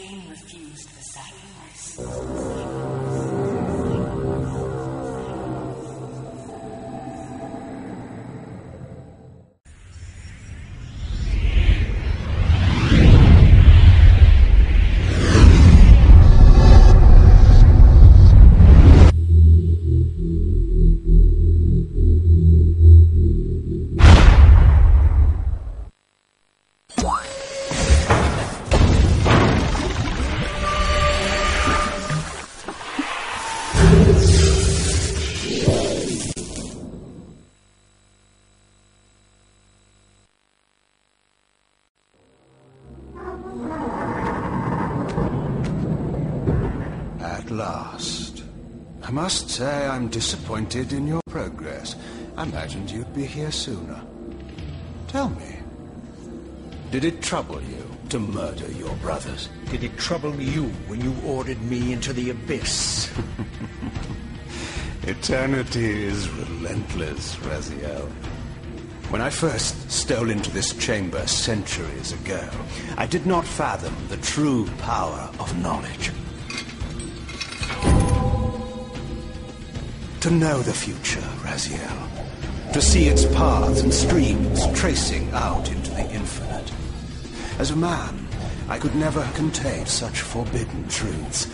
Kain refused the sacrifice. I must say I'm disappointed in your progress. I imagined you'd be here sooner. Tell me, did it trouble you to murder your brothers? Did it trouble you when you ordered me into the abyss? Eternity is relentless, Raziel. When I first stole into this chamber centuries ago, I did not fathom the true power of knowledge. To know the future, Raziel. To see its paths and streams tracing out into the infinite. As a man, I could never contain such forbidden truths.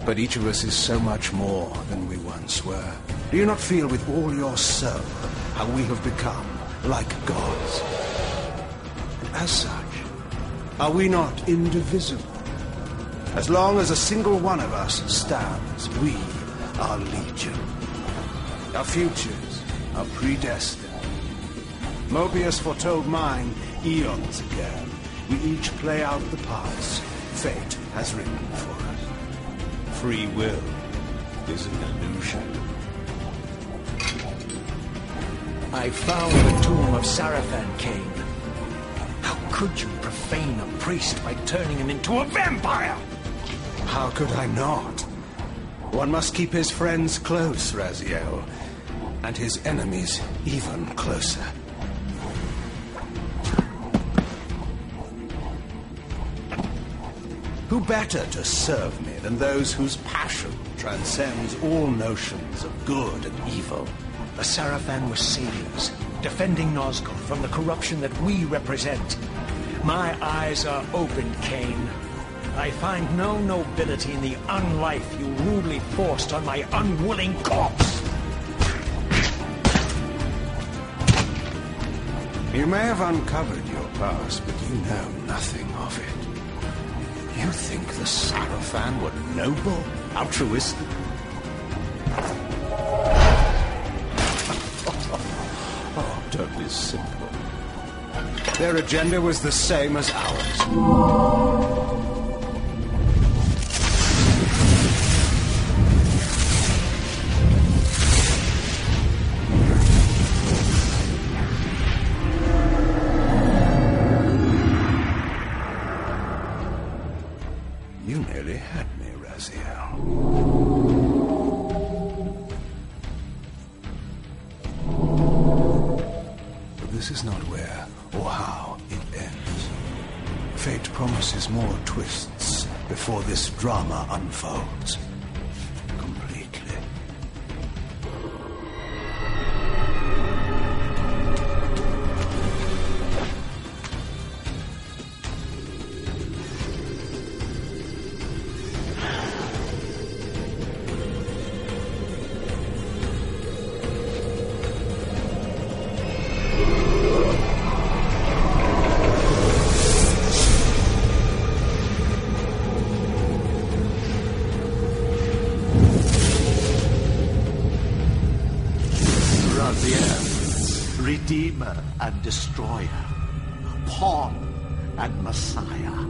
But each of us is so much more than we once were. Do you not feel with all your soul how we have become like gods? And as such, are we not indivisible? As long as a single one of us stands, we are legion. Our futures are predestined. Moebius foretold mine eons ago. We each play out the parts fate has written for us. Free will is an illusion. I found the tomb of Sarafan, Kain. How could you profane a priest by turning him into a vampire? How could I not? One must keep his friends close, Raziel, and his enemies even closer. Who better to serve me than those whose passion transcends all notions of good and evil? The Sarafan were saviors, defending Nazgûl from the corruption that we represent. My eyes are opened, Kain. I find no nobility in the unlife you rudely forced on my unwilling corpse. You may have uncovered your past, but you know nothing of it. You think the Sarafan were noble, altruistic? Oh, don't be simple. Their agenda was the same as ours. You nearly had me, Raziel. But this is not where or how it ends. Fate promises more twists before this drama unfolds completely. Redeemer and destroyer, pawn and messiah.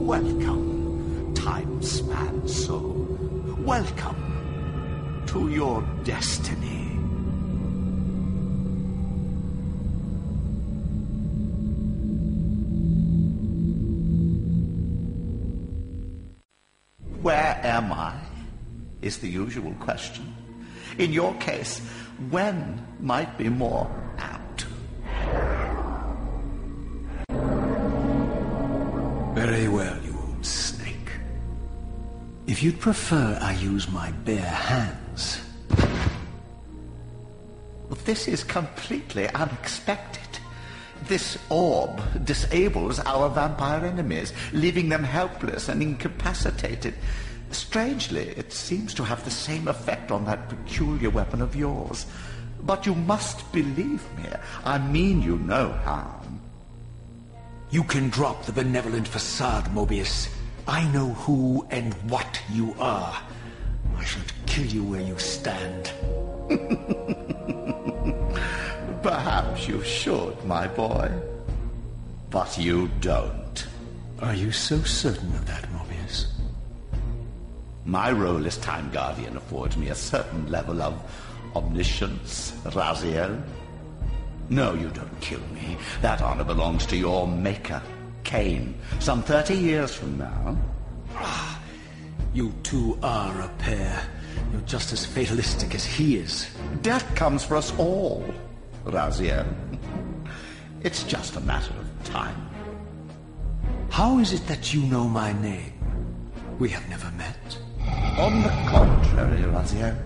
Welcome, time-span soul. Welcome to your destiny. Where am I? Is the usual question. In your case, when might be more apt. Very well, you old snake. If you'd prefer I use my bare hands... This is completely unexpected. This orb disables our vampire enemies, leaving them helpless and incapacitated. Strangely, it seems to have the same effect on that peculiar weapon of yours. But you must believe me. I mean you no harm. You can drop the benevolent facade, Moebius. I know who and what you are. I should kill you where you stand. Perhaps you should, my boy. But you don't. Are you so certain of that, Moebius? My role as Time Guardian affords me a certain level of omniscience, Raziel. No, you don't kill me. That honor belongs to your maker, Kain, some 30 years from now. You two are a pair. You're just as fatalistic as he is. Death comes for us all, Raziel. It's just a matter of time. How is it that you know my name? We have never met. On the contrary, Raziel,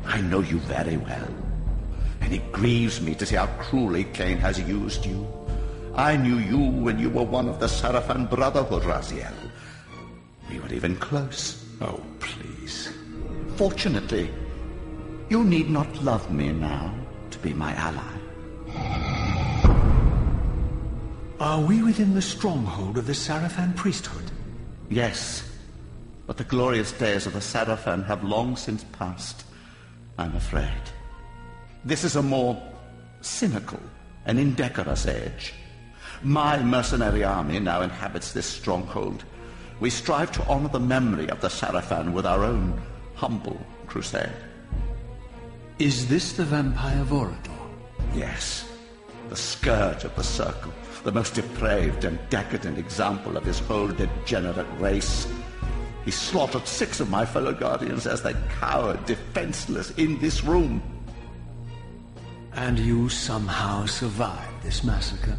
I know you very well. And it grieves me to see how cruelly Kain has used you. I knew you when you were one of the Sarafan Brotherhood, Raziel. We were even close. Oh, please. Fortunately, you need not love me now to be my ally. Are we within the stronghold of the Sarafan priesthood? Yes, but the glorious days of the Sarafan have long since passed, I'm afraid. This is a more cynical and indecorous age. My mercenary army now inhabits this stronghold. We strive to honor the memory of the Sarafan with our own humble crusade. Is this the vampire Vorador? Yes, the scourge of the circle, the most depraved and decadent example of his whole degenerate race. He slaughtered 6 of my fellow guardians as they cowered defenseless in this room. And you somehow survived this massacre?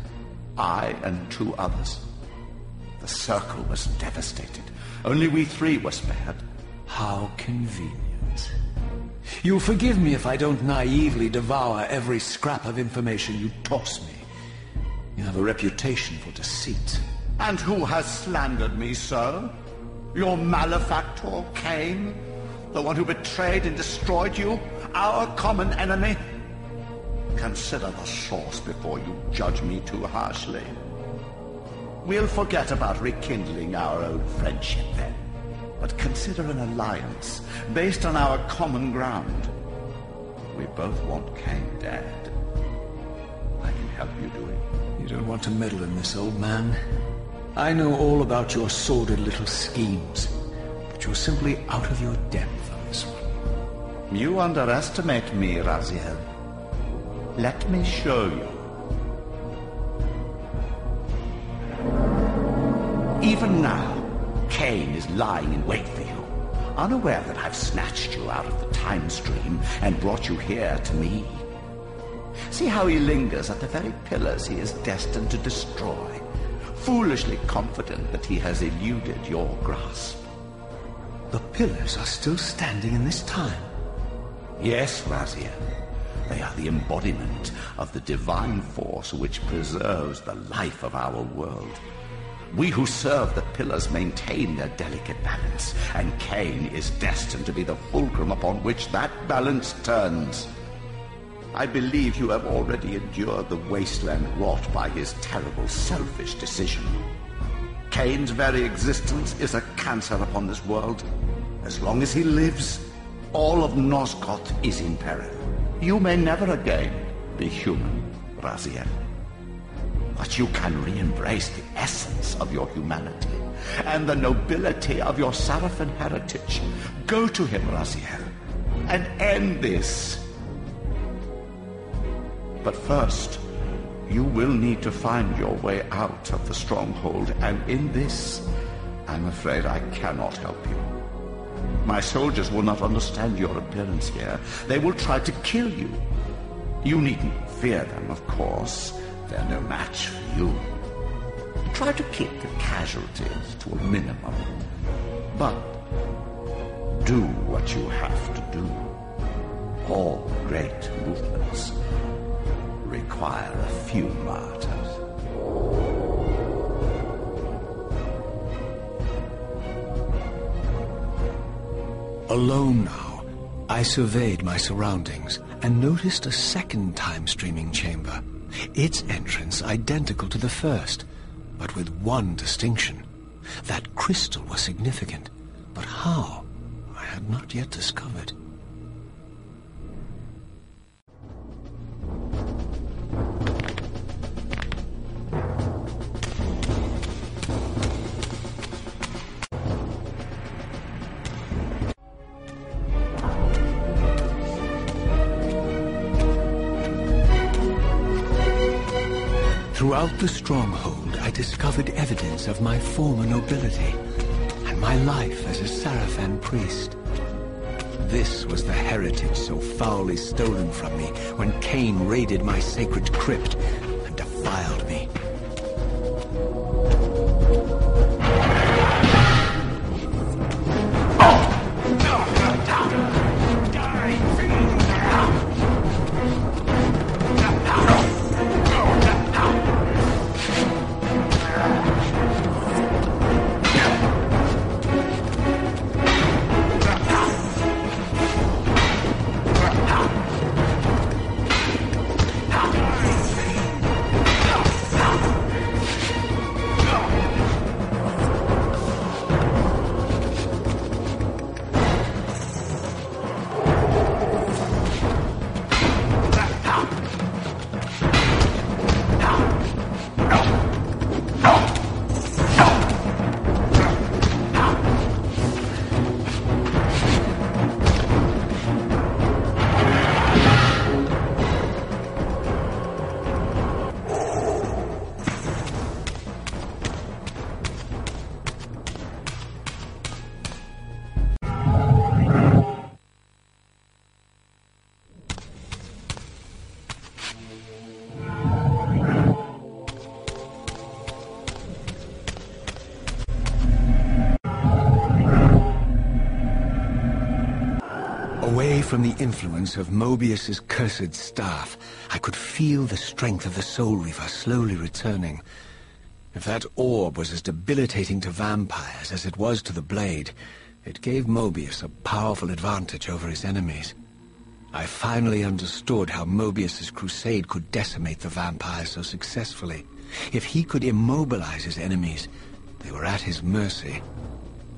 I and 2 others. The circle was devastated. Only we 3 were spared. How convenient. You'll forgive me if I don't naively devour every scrap of information you toss me. You have a reputation for deceit. And who has slandered me so? Your malefactor, Kain? The one who betrayed and destroyed you? Our common enemy? Consider the source before you judge me too harshly. We'll forget about rekindling our old friendship then. But consider an alliance based on our common ground. We both want Kain dead. I can help you do it. You don't want to meddle in this, old man. I know all about your sordid little schemes, but you're simply out of your depth on this one. You underestimate me, Raziel. Let me show you. Even now, Kain is lying in wait for you, unaware that I've snatched you out of the time stream and brought you here to me. See how he lingers at the very pillars he is destined to destroy, foolishly confident that he has eluded your grasp. The pillars are still standing in this time. Yes, Raziel. They are the embodiment of the divine force which preserves the life of our world. We who serve the pillars maintain their delicate balance, and Kain is destined to be the fulcrum upon which that balance turns. I believe you have already endured the wasteland wrought by his terrible, selfish decision. Kain's very existence is a cancer upon this world. As long as he lives, all of Nosgoth is in peril. You may never again be human, Raziel. But you can re-embrace the essence of your humanity and the nobility of your Sarafan heritage. Go to him, Raziel, and end this. But first, you will need to find your way out of the stronghold, and in this, I'm afraid I cannot help you. My soldiers will not understand your appearance here. They will try to kill you. You needn't fear them, of course. They're no match for you. Try to keep the casualties to a minimum. But do what you have to do. All great movements require a few martyrs. Alone now, I surveyed my surroundings and noticed a second time-streaming chamber. Its entrance identical to the first, but with one distinction. That crystal was significant, but how, I had not yet discovered. Throughout the stronghold, I discovered evidence of my former nobility and my life as a Sarafan priest. This was the heritage so foully stolen from me when Kain raided my sacred crypt and defiled me. Away from the influence of Moebius's cursed staff, I could feel the strength of the Soul Reaver slowly returning. If that orb was as debilitating to vampires as it was to the blade, it gave Moebius a powerful advantage over his enemies. I finally understood how Moebius's crusade could decimate the vampires so successfully. If he could immobilize his enemies, they were at his mercy.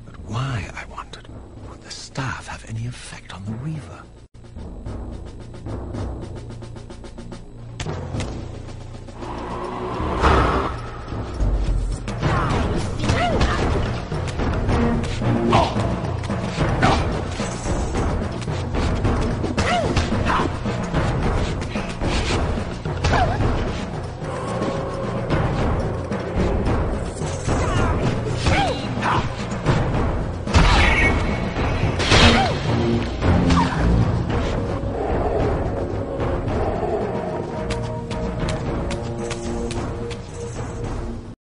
But why, I wondered, would the staff have any effect on the Reaver?